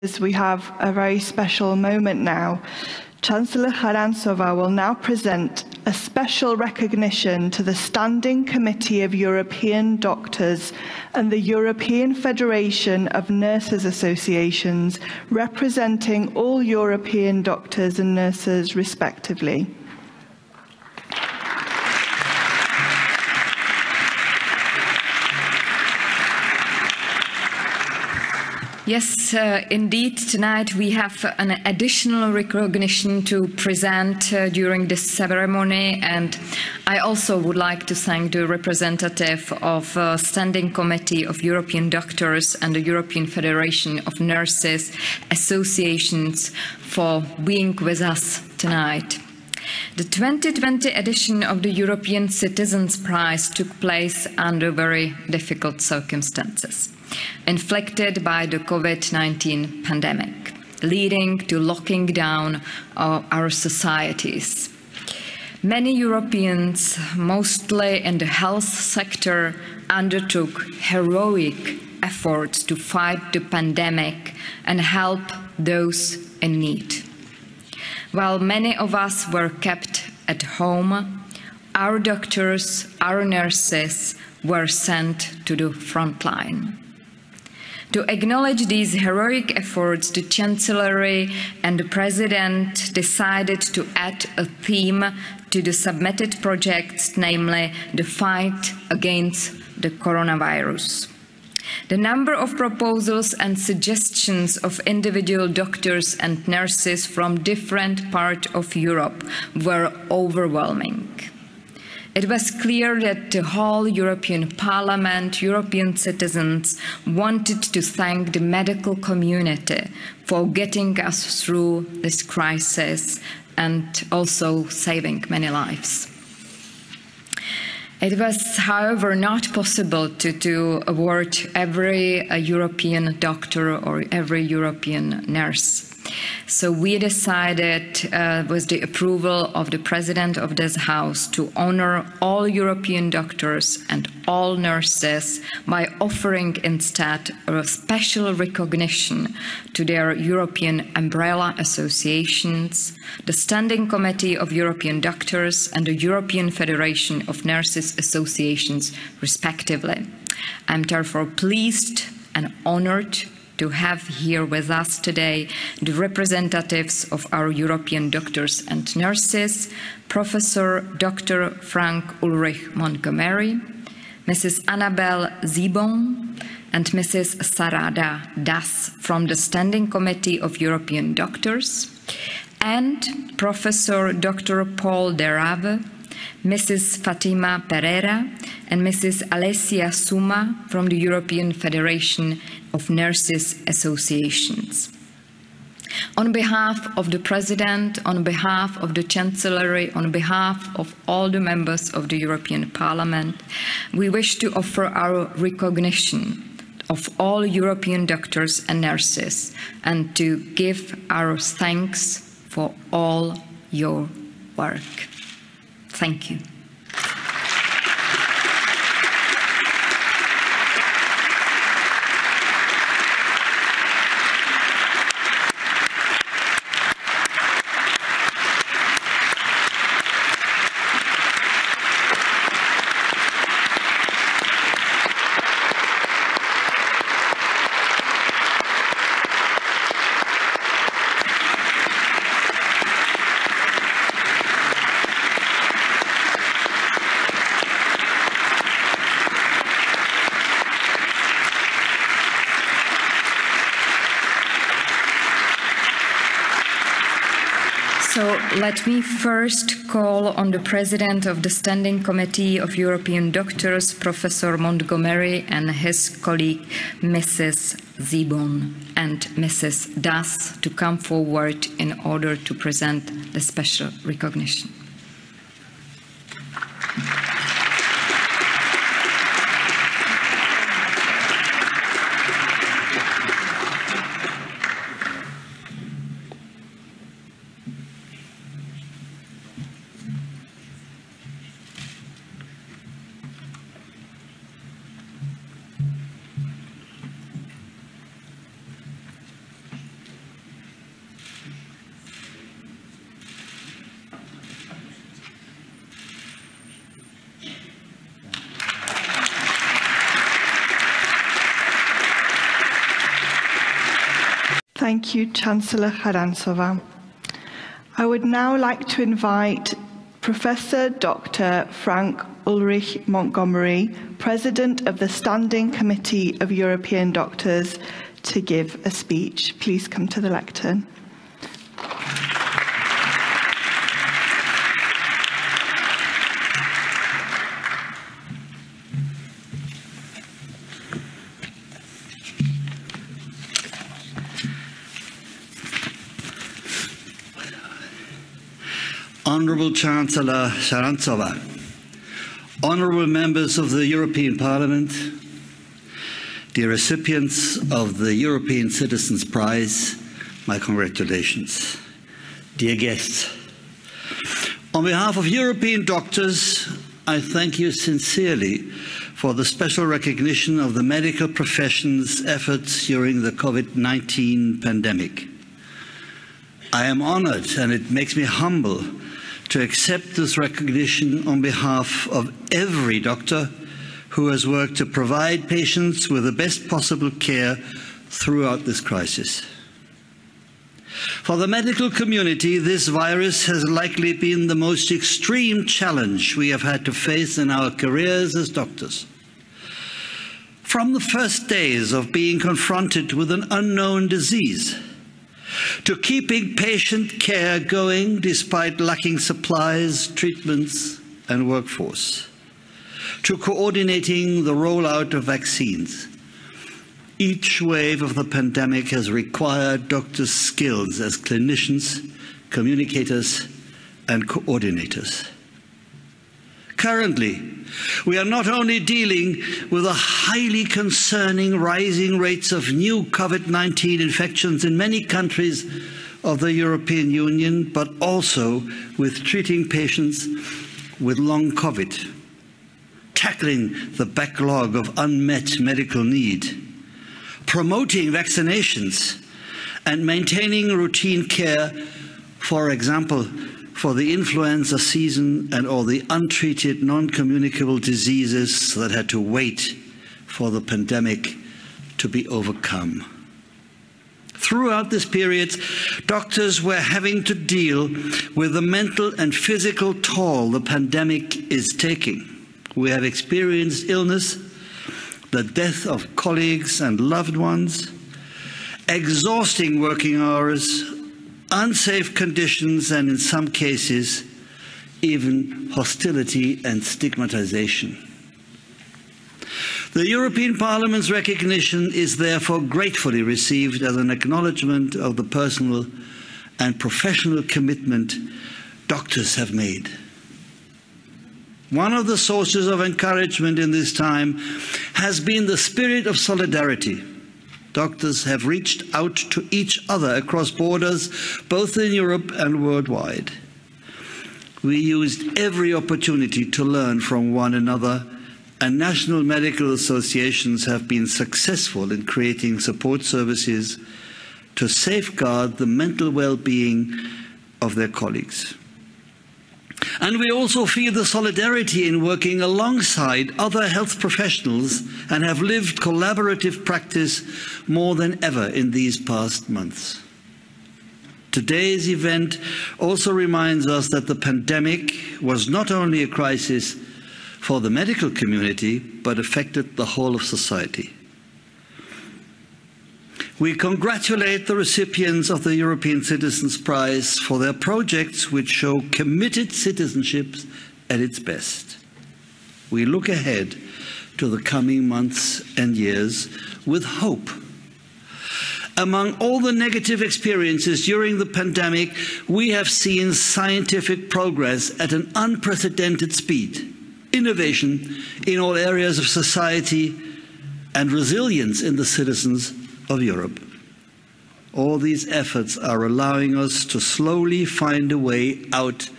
We have a very special moment now. Chancellor Charanzová will now present a special recognition to the Standing Committee of European Doctors and the European Federation of Nurses Associations, representing all European doctors and nurses respectively. Yes, indeed, tonight we have an additional recognition to present during this ceremony, and I also would like to thank the representative of Standing Committee of European Doctors and the European Federation of Nurses Associations for being with us tonight. The 2020 edition of the European Citizens' Prize took place under very difficult circumstances, inflicted by the COVID-19 pandemic, leading to locking down our societies. Many Europeans, mostly in the health sector, undertook heroic efforts to fight the pandemic and help those in need. While many of us were kept at home, our doctors, our nurses were sent to the front line. To acknowledge these heroic efforts, the Chancellery and the President decided to add a theme to the submitted projects, namely the fight against the coronavirus. The number of proposals and suggestions of individual doctors and nurses from different parts of Europe were overwhelming. It was clear that the whole European Parliament, European citizens, wanted to thank the medical community for getting us through this crisis and also saving many lives. It was, however, not possible to award every European doctor or every European nurse. So we decided, with the approval of the President of this House, to honor all European doctors and all nurses by offering instead a special recognition to their European umbrella associations, the Standing Committee of European Doctors and the European Federation of Nurses Associations, respectively. I'm therefore pleased and honored to have here with us today the representatives of our European doctors and nurses, Professor Dr. Frank Ulrich Montgomery, Mrs. Annabelle Zibon, and Mrs. Sarada Das from the Standing Committee of European Doctors, and Professor Dr. Paul Derave, Mrs. Fatima Pereira, and Mrs. Alessia Suma from the European Federation of Nurses Associations. On behalf of the President, on behalf of the Chancellery, on behalf of all the members of the European Parliament, we wish to offer our recognition of all European doctors and nurses and to give our thanks for all your work. Thank you. So let me first call on the President of the Standing Committee of European Doctors, Professor Montgomery, and his colleague, Mrs. Zibon and Mrs. Das, to come forward in order to present the special recognition. Thank you, Chancellor Charanzová. I would now like to invite Professor Dr. Frank Ulrich Montgomery, President of the Standing Committee of European Doctors, to give a speech. Please come to the lectern. Honourable Chancellor Charanzová, honourable members of the European Parliament, dear recipients of the European Citizens' Prize, my congratulations. Dear guests, on behalf of European doctors, I thank you sincerely for the special recognition of the medical profession's efforts during the COVID-19 pandemic. I am honoured, and it makes me humble, to accept this recognition on behalf of every doctor who has worked to provide patients with the best possible care throughout this crisis. For the medical community, this virus has likely been the most extreme challenge we have had to face in our careers as doctors. From the first days of being confronted with an unknown disease, to keeping patient care going despite lacking supplies, treatments, and workforce, to coordinating the rollout of vaccines. Each wave of the pandemic has required doctors' skills as clinicians, communicators, and coordinators. Currently, we are not only dealing with the highly concerning rising rates of new COVID-19 infections in many countries of the European Union, but also with treating patients with long COVID, tackling the backlog of unmet medical need, promoting vaccinations, and maintaining routine care, for example, for the influenza season and all the untreated non-communicable diseases that had to wait for the pandemic to be overcome. Throughout this period, doctors were having to deal with the mental and physical toll the pandemic is taking. We have experienced illness, the death of colleagues and loved ones, exhausting working hours, unsafe conditions, and in some cases, even hostility and stigmatization. The European Parliament's recognition is therefore gratefully received as an acknowledgement of the personal and professional commitment doctors have made. One of the sources of encouragement in this time has been the spirit of solidarity. Doctors have reached out to each other across borders, both in Europe and worldwide. We used every opportunity to learn from one another, and national medical associations have been successful in creating support services to safeguard the mental well-being of their colleagues. And we also feel the solidarity in working alongside other health professionals and have lived collaborative practice more than ever in these past months. Today's event also reminds us that the pandemic was not only a crisis for the medical community, but affected the whole of society. We congratulate the recipients of the European Citizens' Prize for their projects which show committed citizenship at its best. We look ahead to the coming months and years with hope. Among all the negative experiences during the pandemic, we have seen scientific progress at an unprecedented speed, innovation in all areas of society, and resilience in the citizens of Europe. All these efforts are allowing us to slowly find a way out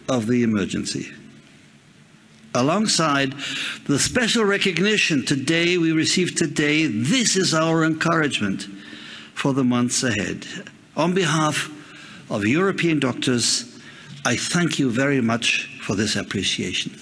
of the emergency. Alongside the special recognition we received today, this is our encouragement for the months ahead. On behalf of European doctors, I thank you very much for this appreciation.